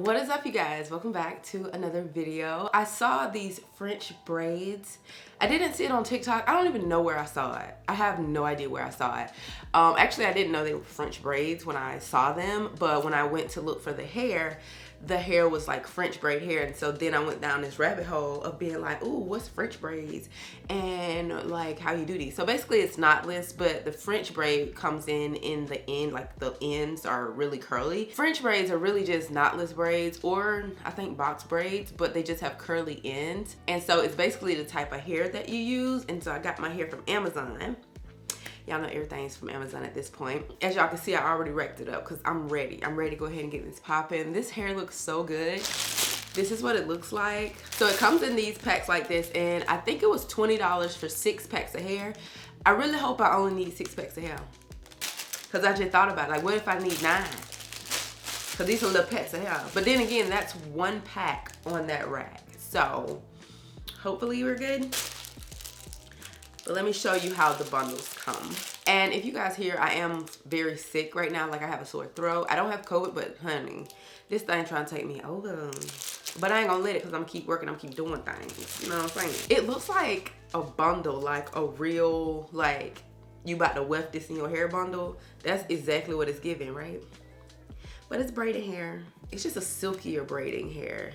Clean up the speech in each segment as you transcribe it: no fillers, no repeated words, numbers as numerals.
What is up, you guys? Welcome back to another video. I saw these French braids. I didn't see it on TikTok. I don't even know where I saw it. I have no idea where I saw it. Actually, I didn't know they were French braids when I saw them, but when I went to look for the hair was like French braid hair. And so then I went down this rabbit hole of being like, ooh, what's French braids? And like how you do these. So basically it's knotless, but the French braid comes in the end, like the ends are really curly. French braids are really just knotless braids, or I think box braids, but they just have curly ends. And so it's basically the type of hair that you use. And so I got my hair from Amazon. Y'all know everything's from Amazon at this point. As y'all can see, I already wrapped it up because I'm ready. I'm ready to go ahead and get this popping. This hair looks so good. This is what it looks like. So it comes in these packs like this, and I think it was $20 for 6 packs of hair. I really hope I only need 6 packs of hair, because I just thought about it. Like, what if I need 9? Because these are little packs of hair. But then again, that's 1 pack on that rack. So hopefully we're good. But let me show you how the bundles come. And if you guys hear, I am very sick right now. Like, I have a sore throat. I don't have COVID, but honey, this thing trying to take me over. But I ain't gonna let it, because I'm gonna keep working, I'm gonna keep doing things. You know what I'm saying? It looks like a bundle, like a real, like, you about to weft this in your hair bundle. That's exactly what it's giving, right? But it's braided hair. It's just a silkier braiding hair.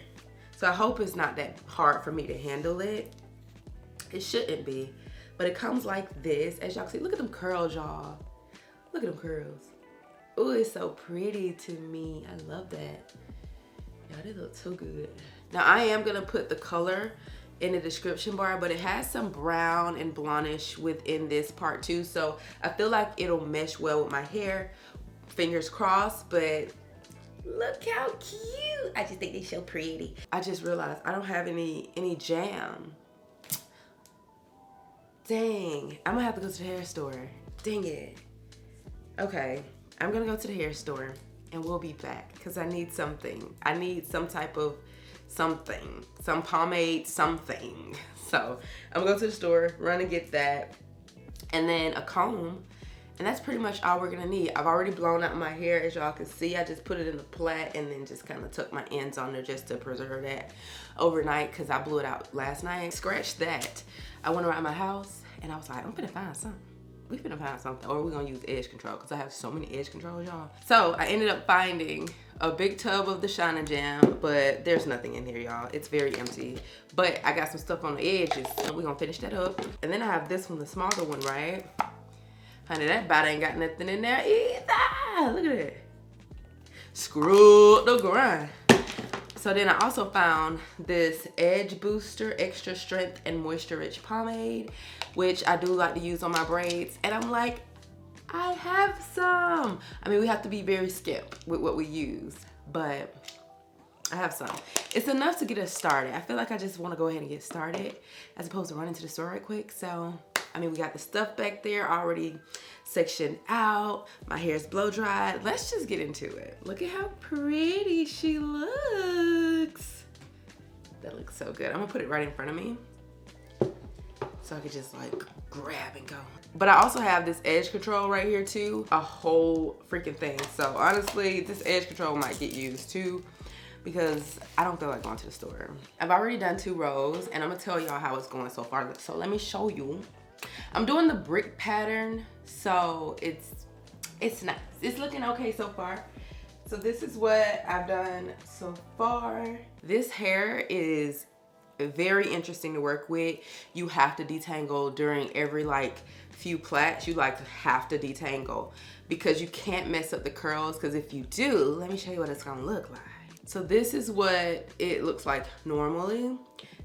So I hope it's not that hard for me to handle it. It shouldn't be. But it comes like this. As y'all can see, look at them curls, y'all. Look at them curls. Oh, it's so pretty to me. I love that. Y'all, they look so good. Now, I am gonna put the color in the description bar, but it has some brown and blondish within this part too. So I feel like it'll mesh well with my hair. Fingers crossed, but look how cute. I just think they're so pretty. I just realized I don't have any jam. Dang, I'm gonna have to go to the hair store. Dang it. Okay, I'm gonna go to the hair store and we'll be back, because I need something. I need some type of something, some pomade, something. So I'm gonna go to the store, run and get that, and then a comb, and that's pretty much all we're gonna need. I've already blown out my hair, as y'all can see. I just put it in the plait and then just kind of tuck my ends on there just to preserve that overnight, because I blew it out last night. Scratch that. I went around my house and I was like, I'm gonna find something. We finna find something, or we're gonna use edge control, because I have so many edge controls, y'all. So I ended up finding a big tub of the Shine Jam, but there's nothing in here, y'all. It's very empty. But I got some stuff on the edges, so we're gonna finish that up. And then I have this one, the smaller one, right? Honey, that bat ain't got nothing in there either. Look at it. Screw up the grind. So then I also found this Edge Booster Extra Strength and Moisture Rich Pomade, which I do like to use on my braids. And I'm like, I have some. I mean, we have to be very skip with what we use, but I have some. It's enough to get us started. I feel like I just want to go ahead and get started as opposed to running to the store right quick. So, I mean, we got the stuff back there already sectioned out. My hair's blow dried. Let's just get into it. Look at how pretty she looks. That looks so good. I'm gonna put it right in front of me so I could just like grab and go. But I also have this edge control right here too, a whole freaking thing. So honestly, this edge control might get used too, because I don't feel like going to the store. I've already done 2 rows, and I'm gonna tell y'all how it's going so far. So let me show you. I'm doing the brick pattern, so it's nice. It's looking okay so far. So this is what I've done so far. This hair is very interesting to work with. You have to detangle during every like few plaits. You like have to detangle, because you can't mess up the curls, because if you do, let me show you what it's gonna look like. So this is what it looks like normally,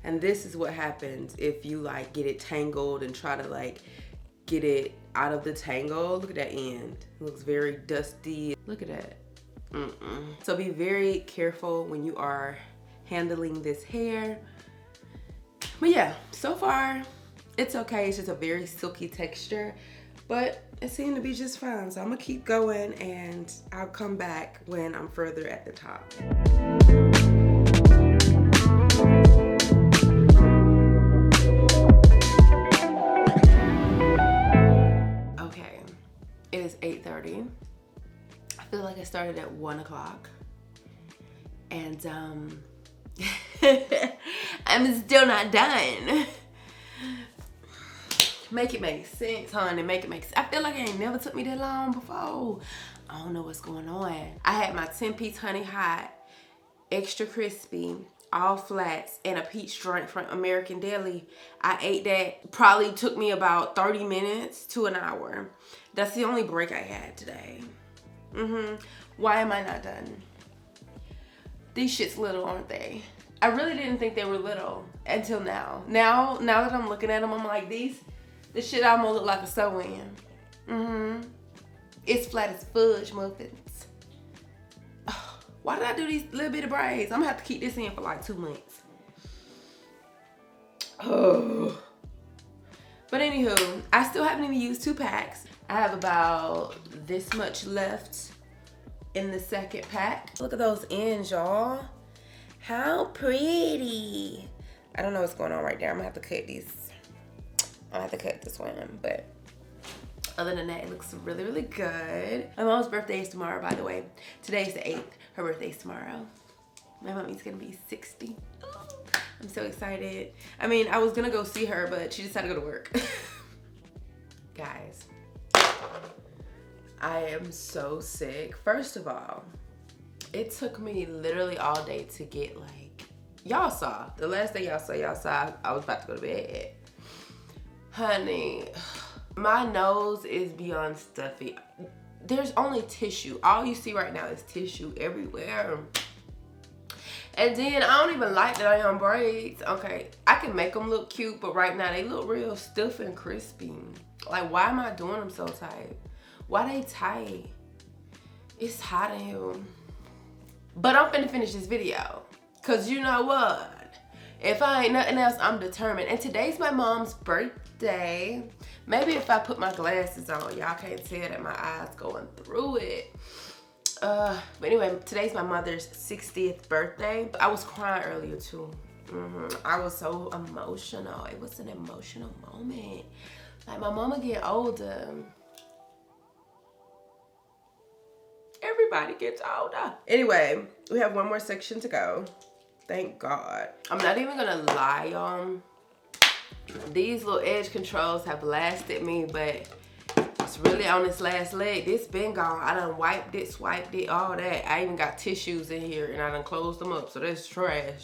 and this is what happens if you like get it tangled and try to like get it out of the tangle. Look at that end. It looks very dusty. Look at that. So be very careful when you are handling this hair. But yeah, so far it's okay. It's just a very silky texture, but it seemed to be just fine. So I'm gonna keep going, and I'll come back when I'm further at the top. Okay, it is 8:30. I feel like I started at 1 o'clock, And I'm still not done. Make it make sense, honey. Make it make sense. I feel like it ain't never took me that long before. I don't know what's going on. I had my 10-piece honey hot, extra crispy, all flats, and a peach joint from American Deli. I ate that. Probably took me about 30 minutes to an hour. That's the only break I had today. Why am I not done? These shits little, aren't they? I really didn't think they were little until now. Now that I'm looking at them, I'm like, this shit almost look like a sew-in. It's flat as fudge muffins. Oh, why did I do these little bit of braids? I'm gonna have to keep this in for like 2 months. Oh. But anywho, I still haven't even used 2 packs. I have about this much left in the second pack. Look at those ends, y'all. How pretty. I don't know what's going on right there. I'm gonna have to cut these. I have to cut this one, but other than that, it looks really, really good. My mom's birthday is tomorrow, by the way. Today's the 8th. Her birthday's tomorrow. My mommy's gonna be 60. I'm so excited. I mean, I was gonna go see her, but she decided to go to work. Guys, I am so sick. First of all, it took me literally all day to get like, y'all saw. The last day y'all saw I was about to go to bed. Honey, my nose is beyond stuffy. There's only tissue. All you see right now is tissue everywhere. And then I don't even like that I am braids. Okay, I can make them look cute, but right now they look real stiff and crispy. Like, why am I doing them so tight? Why they tight? It's hot in here. But I'm finna finish this video. Cause you know what? If I ain't nothing else, I'm determined. And today's my mom's birthday. Maybe if I put my glasses on, y'all can't tell that my eyes going through it. But anyway, today's my mother's 60th birthday. I was crying earlier too. I was so emotional. It was an emotional moment. Like, my mama get older. Everybody gets older. Anyway, we have one more section to go. Thank God. I'm not even gonna lie, y'all. These little edge controls have lasted me, but it's really on this last leg. This been gone. I done wiped it, swiped it, all that. I even got tissues in here and I done closed them up, so that's trash.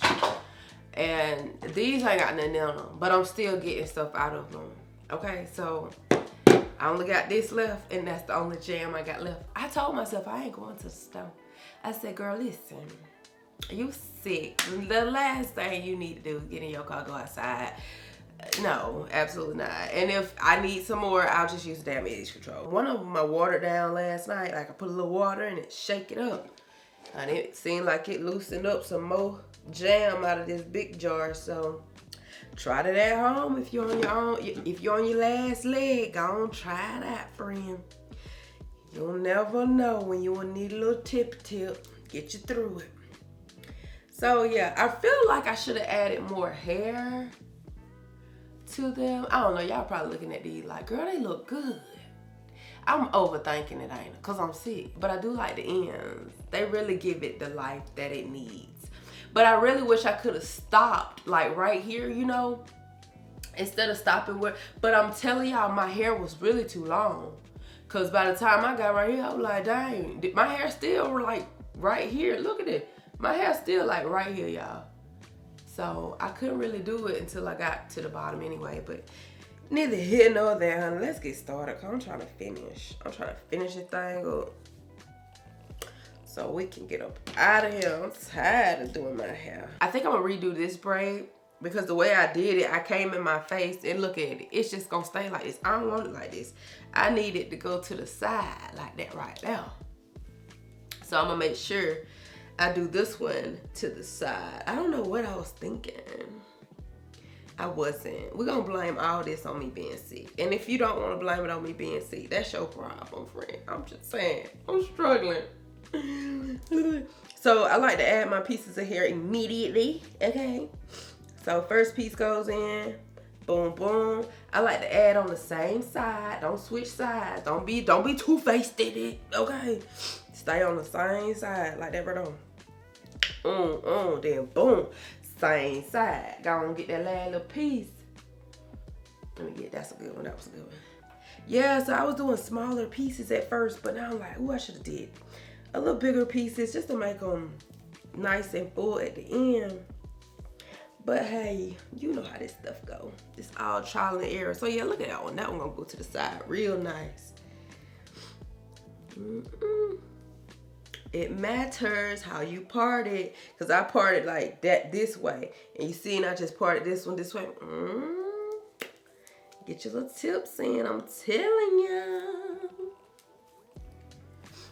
And these ain't got nothing on them, but I'm still getting stuff out of them. Okay, so I only got this left, and that's the only jam I got left. I told myself I ain't going to the store. I said, girl, listen, you sick. The last thing you need to do is get in your car, go outside. No, absolutely not. And if I need some more, I'll just use the damn edge control. One of them I watered down last night. Like, I put a little water in it, shake it up. And it seemed like it loosened up some more jam out of this big jar. So try it at home if you're on your own. If you're on your last leg, go on, try that, friend. You'll never know when you will need a little tip. Get you through it. So yeah, I feel like I should have added more hair to them. I don't know, y'all probably looking at these like, girl, they look good. I'm overthinking it, ain't I? Cause I'm sick. But I do like the ends. They really give it the life that it needs. But I really wish I could have stopped like right here, you know, instead of stopping where, but I'm telling y'all, my hair was really too long. Cause by the time I got right here, I was like, dang, my hair still like right here. Look at it. My hair's still like right here, y'all. So I couldn't really do it until I got to the bottom anyway, but neither here nor there, honey. Let's get started, cause I'm trying to finish. I'm trying to finish this thing up so we can get up out of here. I'm tired of doing my hair. I think I'm gonna redo this braid because the way I did it, I came in my face and look at it. It's just gonna stay like this. I don't want it like this. I need it to go to the side like that right now. So I'm gonna make sure I do this one to the side. I don't know what I was thinking. I wasn't. We're gonna blame all this on me being sick. And if you don't wanna blame it on me being sick, that's your problem, friend. I'm just saying, I'm struggling. So I like to add my pieces of hair immediately, okay? So first piece goes in, boom, boom. I like to add on the same side. Don't switch sides. Don't be two-faced in it, okay? Stay on the same side like that right on. Then boom, same side. Go on, get that last little piece. Let me get, that's a good one, that was a good one. Yeah, so I was doing smaller pieces at first, but now I'm like, ooh, I should have did a little bigger pieces just to make them nice and full at the end. But hey, you know how this stuff go. It's all trial and error. So yeah, look at that one. That one gonna go to the side real nice. It matters how you part it, because I parted like that this way. And you see, and I just parted this one this way. Get your little tips in, I'm telling you.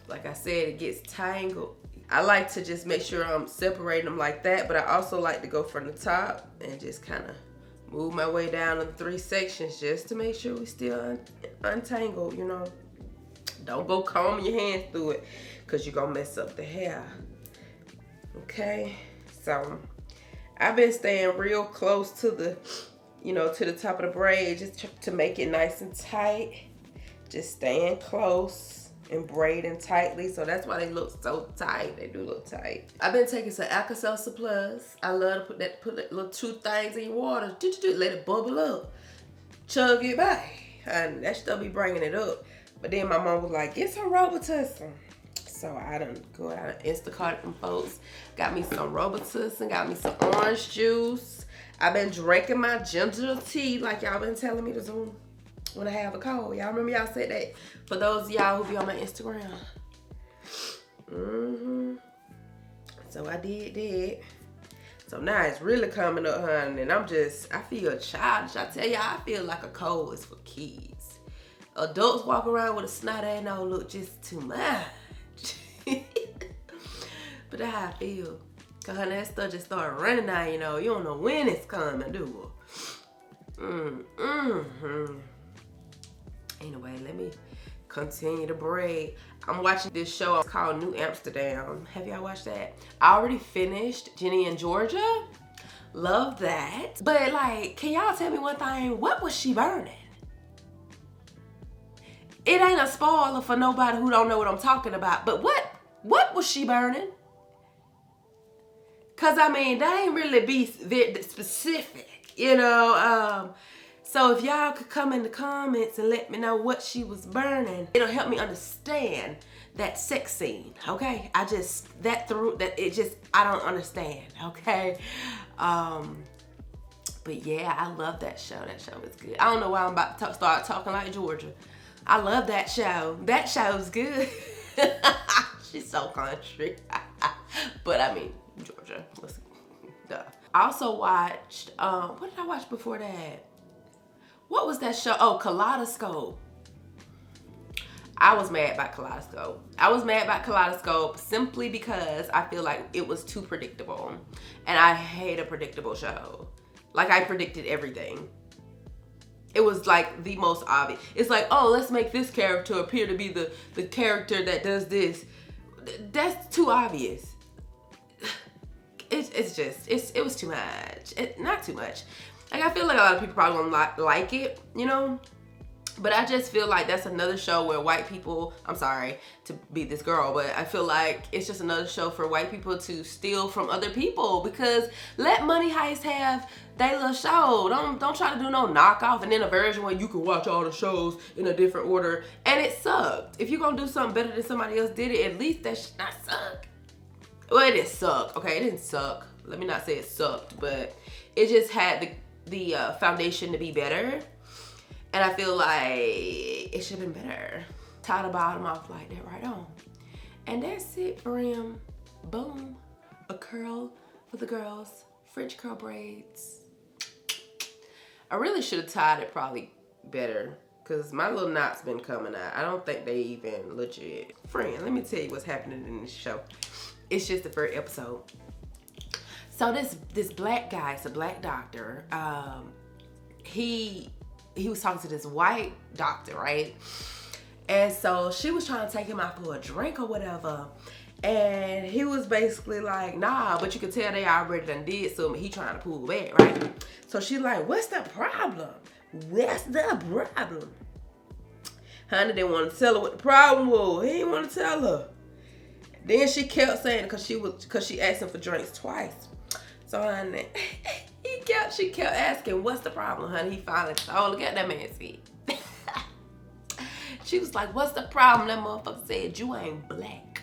Like I said, it gets tangled. I like to just make sure I'm separating them like that, but I also like to go from the top and just kind of move my way down in 3 sections just to make sure we still untangled, you know. Don't go combing your hands through it because you're going to mess up the hair. Okay, so I've been staying real close to the, you know, to the top of the braid just to make it nice and tight. Just staying close and braiding tightly, so that's why they look so tight. They do look tight. I've been taking some Alka-Seltzer Plus. I love to put that little 2 things in your water, let it bubble up, chug it by, and that stuff be bringing it up. But then my mom was like, get some Robitussin. So I done go out and Instacart them folks. Got me some Robitussin, got me some orange juice. I've been drinking my ginger tea like y'all been telling me to do when I have a cold. Y'all remember y'all said that? For those of y'all who be on my Instagram. So I did that. So now it's really coming up, honey, and I feel childish. I tell y'all, I feel like a cold is for kids. Adults walk around with a snot ass nose look just too much. But that's how I feel. Cause honey, that stuff just started running now, you know. You don't know when it's coming, do you? Anyway, let me continue to braid. I'm watching this show called New Amsterdam. Have y'all watched that? I already finished Ginny and Georgia. Love that. But like, can y'all tell me one thing? What was she burning? It ain't a spoiler for nobody who don't know what I'm talking about, but what was she burning? Cause I mean, that ain't really be very specific, you know. So if y'all could come in the comments and let me know what she was burning, it'll help me understand that sex scene, okay? I don't understand, okay? But yeah, I love that show. That show is good. I don't know why I'm about to start talking like Georgia. I love that show. That show's good. She's so country. But I mean, Georgia, listen, duh. I also watched, what did I watch before that? What was that show? Oh, Kaleidoscope. I was mad about Kaleidoscope. I was mad about Kaleidoscope simply because I feel like it was too predictable. And I hate a predictable show. Like, I predicted everything. It was like the most obvious. It's like, oh, let's make this character appear to be the character that does this. That's too obvious. It was too much. Not too much. Like, I feel like a lot of people probably won't like it, you know? But I just feel like that's another show where white people, I'm sorry to be this girl, but I feel like it's just another show for white people to steal from other people, because let Money Heist have their little show. Don't try to do no knockoff and then a version where you can watch all the shows in a different order. And it sucked. If you're gonna do something better than somebody else did it, at least that should not suck. Well, it didn't suck. Okay, it didn't suck. Let me not say it sucked, but it just had the foundation to be better. And I feel like it should have been better. Tie the bottom off like that right on. And that's it for him. Boom. A curl for the girls. French curl braids. I really should have tied it probably better, because my little knot's been coming out. I don't think they even legit. Friend, let me tell you what's happening in this show. It's just the first episode. So this black guy, it's a black doctor. He was talking to this white doctor, right? And so she was trying to take him out for a drink or whatever. And he was basically like, nah, but you could tell they already done did something. He trying to pull back, right? So she's like, what's the problem? What's the problem? Honey didn't want to tell her what the problem was. He didn't want to tell her. Then she kept saying, cause she asked him for drinks twice. So honey, she kept asking, what's the problem, honey? He finally told, look at that man see. She was like, what's the problem? That motherfucker said, you ain't black.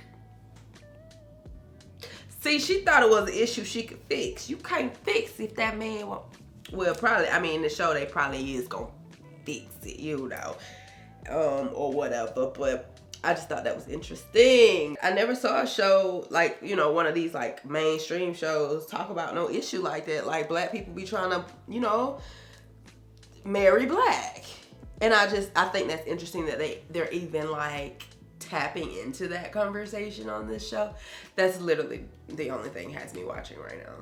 See, she thought it was an issue she could fix. You can't fix if that man, well, probably, I mean, in the show, they probably is gonna fix it, you know, or whatever, but I just thought that was interesting. I never saw a show like, you know, one of these like mainstream shows talk about no issue like that. Like black people be trying to, you know, marry black. And I think that's interesting that they're even like tapping into that conversation on this show. That's literally the only thing has me watching right now.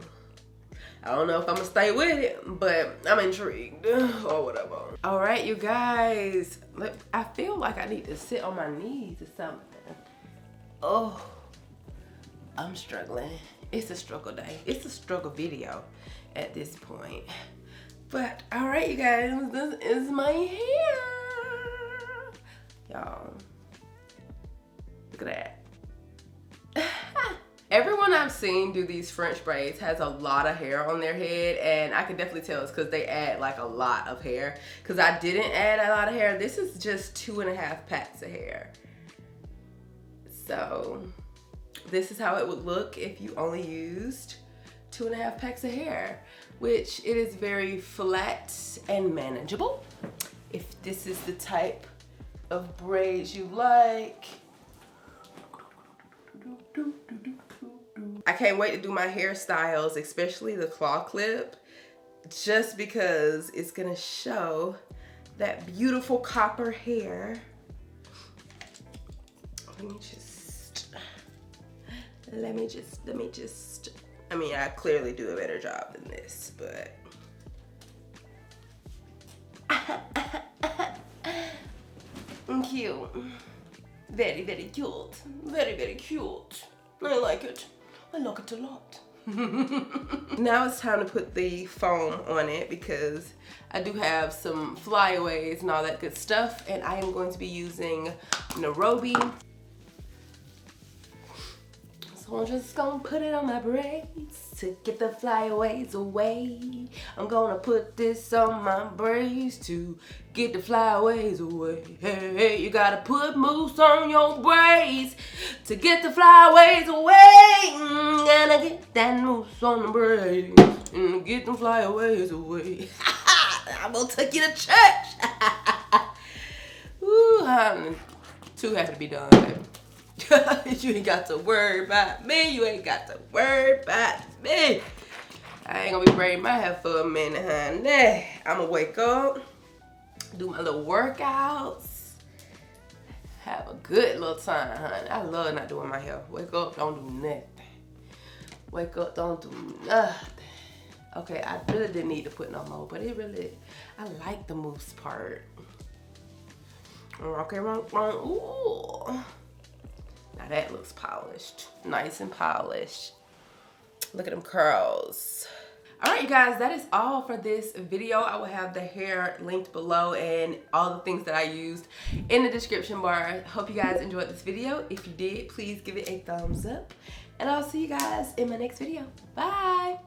I don't know if I'm gonna stay with it, but I'm intrigued or whatever. All right, you guys. Look, I feel like I need to sit on my knees or something. Oh, I'm struggling. It's a struggle day. It's a struggle video at this point. But all right, you guys, this is my hair. Y'all, look at that. Everyone I've seen do these French braids has a lot of hair on their head, and I can definitely tell it's because they add like a lot of hair. Because I didn't add a lot of hair. This is just 2.5 packs of hair. So this is how it would look if you only used 2.5 packs of hair, which it is very flat and manageable. If this is the type of braids you like. I can't wait to do my hairstyles, especially the claw clip, just because it's gonna show that beautiful copper hair. Let me just, I mean, I clearly do a better job than this, but. Cute. Very, very cute. Very, very cute. I like it. I like it a lot. Now it's time to put the foam on it because I do have some flyaways and all that good stuff, and I am going to be using Nairobi. So I'm just gonna put it on my braids to get the flyaways away. I'm gonna put this on my braids to get the flyaways away. Hey, you gotta put mousse on your braids to get the flyaways away. Gotta get that mousse on the braids and get the flyaways away. I'm gonna take you to church. Ooh, I'm too happy to be done, baby. You ain't got to worry about me. You ain't got to worry about me. I ain't gonna be braiding my hair for a minute, honey. I'm gonna wake up, do my little workouts, have a good little time, honey. I love not doing my hair. Wake up, don't do nothing. Wake up, don't do nothing. Okay, I really didn't need to put no more, but it really, I like the mousse part. Okay, ooh. Now that looks polished, nice and polished. Look at them curls. All right, you guys, that is all for this video. I will have the hair linked below and all the things that I used in the description bar. Hope you guys enjoyed this video. If you did, please give it a thumbs up. And I'll see you guys in my next video. Bye.